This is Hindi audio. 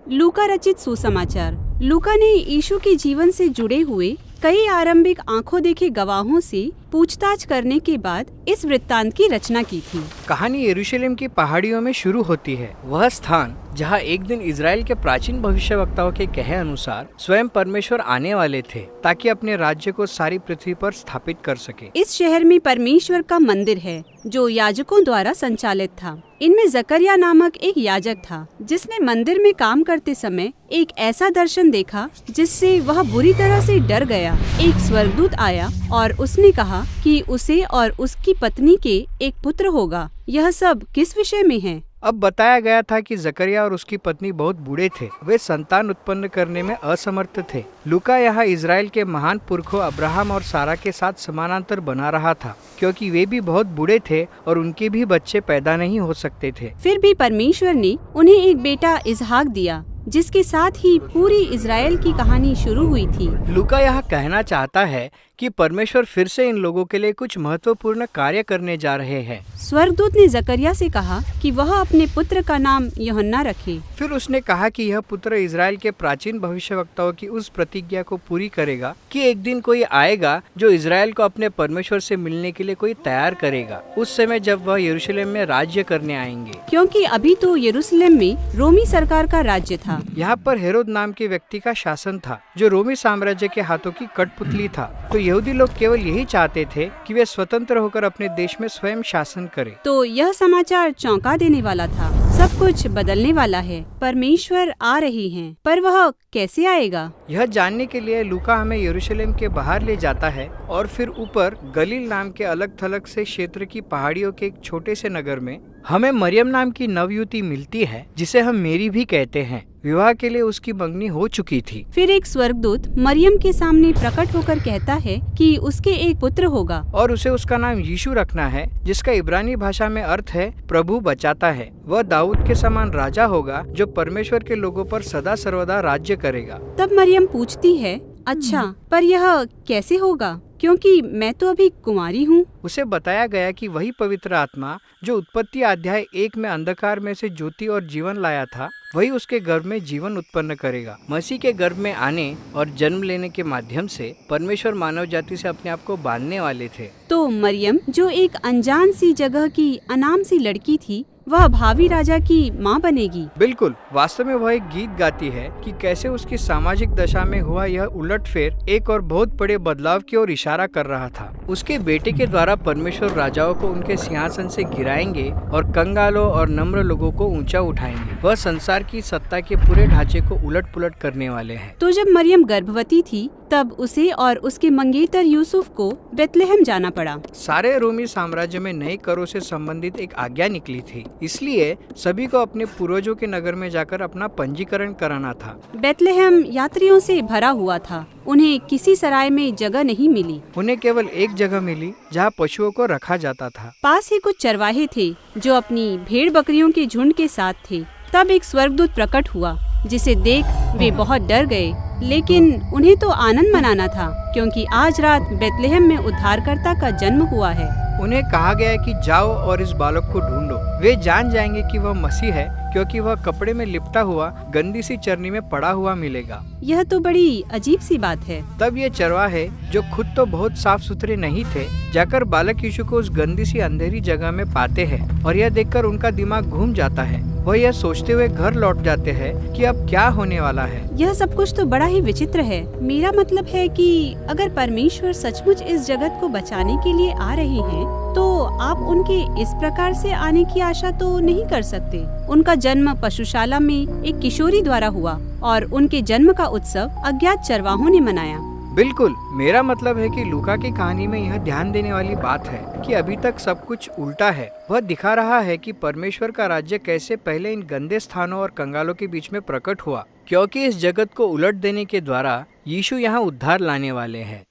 लूका रचित सुसमाचार। लूका ने यीशु के जीवन से जुड़े हुए कई आरंभिक आंखों देखे गवाहों से पूछताछ करने के बाद इस वृत्तांत की रचना की थी। कहानी यरूशलेम की पहाड़ियों में शुरू होती है, वह स्थान जहां एक दिन इजराइल के प्राचीन भविष्यवक्ताओं के कहे अनुसार स्वयं परमेश्वर आने वाले थे ताकि अपने राज्य को सारी पृथ्वी पर स्थापित कर सके। इस शहर में परमेश्वर का मंदिर है जो याजकों द्वारा संचालित था। इनमें जकरिया नामक एक याजक था जिसने मंदिर में काम करते समय एक ऐसा दर्शन देखा जिससे वह बुरी तरह से डर गया। एक स्वर्गदूत आया और उसने कहा कि उसे और उसकी पत्नी के एक पुत्र होगा। यह सब किस विषय में है? अब बताया गया था कि जकरिया और उसकी पत्नी बहुत बूढ़े थे, वे संतान उत्पन्न करने में असमर्थ थे। लूका यहाँ इजराइल के महान पुरखों अब्राहम और सारा के साथ समानांतर बना रहा था क्योंकि वे भी बहुत बूढ़े थे और उनके भी बच्चे पैदा नहीं हो सकते थे। फिर भी परमेश्वर ने उन्हें एक बेटा इसहाक दिया जिसके साथ ही पूरी इजराइल की कहानी शुरू हुई थी। लूका यहाँ कहना चाहता है कि परमेश्वर फिर से इन लोगों के लिए कुछ महत्वपूर्ण कार्य करने जा रहे हैं। स्वर्गदूत ने जकरिया से कहा कि वह अपने पुत्र का नाम यूहन्ना रखे। फिर उसने कहा कि यह पुत्र इजराइल के प्राचीन भविष्यवक्ताओं की उस प्रतिज्ञा को पूरी करेगा कि एक दिन कोई आएगा जो इजराइल को अपने परमेश्वर से मिलने के लिए कोई तैयार करेगा, उस समय जब वह यरूशलेम में राज्य करने आएंगे। क्योंकि अभी तो यरूशलेम में रोमी सरकार का राज्य था। यहाँ पर हेरोद नाम के व्यक्ति का शासन था जो रोमी साम्राज्य के हाथों की कठपुतली था। तो यहूदी लोग केवल यही चाहते थे कि वे स्वतंत्र होकर अपने देश में स्वयं शासन करें। तो यह समाचार चौंका देने वाला था। सब कुछ बदलने वाला है। परमेश्वर आ रही हैं, पर वह कैसे आएगा? यह जानने के लिए लूका हमें यरूशलेम के बाहर ले जाता है और फिर ऊपर गलील नाम के अलग थलग से क्षेत्र की पहाड़ियों के एक छोटे से नगर में हमें मरियम नाम की नवयुवती मिलती है जिसे हम मेरी भी कहते हैं। विवाह के लिए उसकी मंगनी हो चुकी थी। फिर एक स्वर्गदूत मरियम के सामने प्रकट होकर कहता है कि उसके एक पुत्र होगा और उसे उसका नाम यीशु रखना है जिसका इब्रानी भाषा में अर्थ है प्रभु बचाता है। वह दाऊद के समान राजा होगा जो परमेश्वर के लोगों पर सदा सर्वदा राज्य करेगा। तब मरियम पूछती है, अच्छा, पर यह कैसे होगा क्योंकि मैं तो अभी कुंवारी हूँ। उसे बताया गया कि वही पवित्र आत्मा जो उत्पत्ति अध्याय 1 में अंधकार में से ज्योति और जीवन लाया था, वही उसके गर्भ में जीवन उत्पन्न करेगा। मसीह के गर्भ में आने और जन्म लेने के माध्यम से परमेश्वर मानव जाति से अपने आप को बांधने वाले थे। तो मरियम जो एक अनजान सी जगह की अनाम सी लड़की थी, वह भावी राजा की माँ बनेगी। बिल्कुल, वास्तव में वह एक गीत गाती है कि कैसे उसकी सामाजिक दशा में हुआ यह उलटफेर एक और बहुत बड़े बदलाव की ओर इशारा कर रहा था। उसके बेटे के द्वारा परमेश्वर राजाओं को उनके सिंहासन से गिराएंगे और कंगालों और नम्र लोगों को ऊंचा उठाएंगे। वह संसार की सत्ता के पूरे ढांचे को उलट पुलट करने वाले हैं। तो जब मरियम गर्भवती थी तब उसे और उसके मंगेतर यूसुफ को बेतलेहम जाना पड़ा। सारे रोमी साम्राज्य में नए करों से संबंधित एक आज्ञा निकली थी, इसलिए सभी को अपने पूर्वजों के नगर में जाकर अपना पंजीकरण कराना था। बेतलेहम यात्रियों से भरा हुआ था। उन्हें किसी सराय में जगह नहीं मिली। उन्हें केवल एक जगह मिली जहाँ पशुओं को रखा जाता था। पास ही कुछ चरवाहे थे जो अपनी भेड़ बकरियों के झुंड के साथ थे। तब एक स्वर्गदूत प्रकट हुआ जिसे देख वे बहुत डर गए, लेकिन उन्हें तो आनंद मनाना था क्योंकि आज रात बेतलेहम में उद्धारकर्ता का जन्म हुआ है। उन्हें कहा गया है कि जाओ और इस बालक को ढूंढो। वे जान जाएंगे कि वह मसीह है क्योंकि वह कपड़े में लिपटा हुआ गंदी सी चरनी में पड़ा हुआ मिलेगा। यह तो बड़ी अजीब सी बात है। तब ये चरवाहे जो खुद तो बहुत साफ सुथरे नहीं थे, जाकर बालक यीशु को उस गंदी सी अंधेरी जगह में पाते हैं और यह देखकर उनका दिमाग घूम जाता है। वह यह सोचते हुए घर लौट जाते हैं कि अब क्या होने वाला है। यह सब कुछ तो बड़ा ही विचित्र है। मेरा मतलब है कि अगर परमेश्वर सचमुच इस जगत को बचाने के लिए आ रहे हैं, तो आप उनके इस प्रकार से आने की आशा तो नहीं कर सकते। उनका जन्म पशुशाला में एक किशोरी द्वारा हुआ और उनके जन्म का उत्सव अज्ञात चरवाहों ने मनाया। बिल्कुल, मेरा मतलब है कि लूका की कहानी में यह ध्यान देने वाली बात है कि अभी तक सब कुछ उल्टा है। वह दिखा रहा है कि परमेश्वर का राज्य कैसे पहले इन गंदे स्थानों और कंगालों के बीच में प्रकट हुआ, क्योंकि इस जगत को उलट देने के द्वारा यीशु यहाँ उद्धार लाने वाले हैं।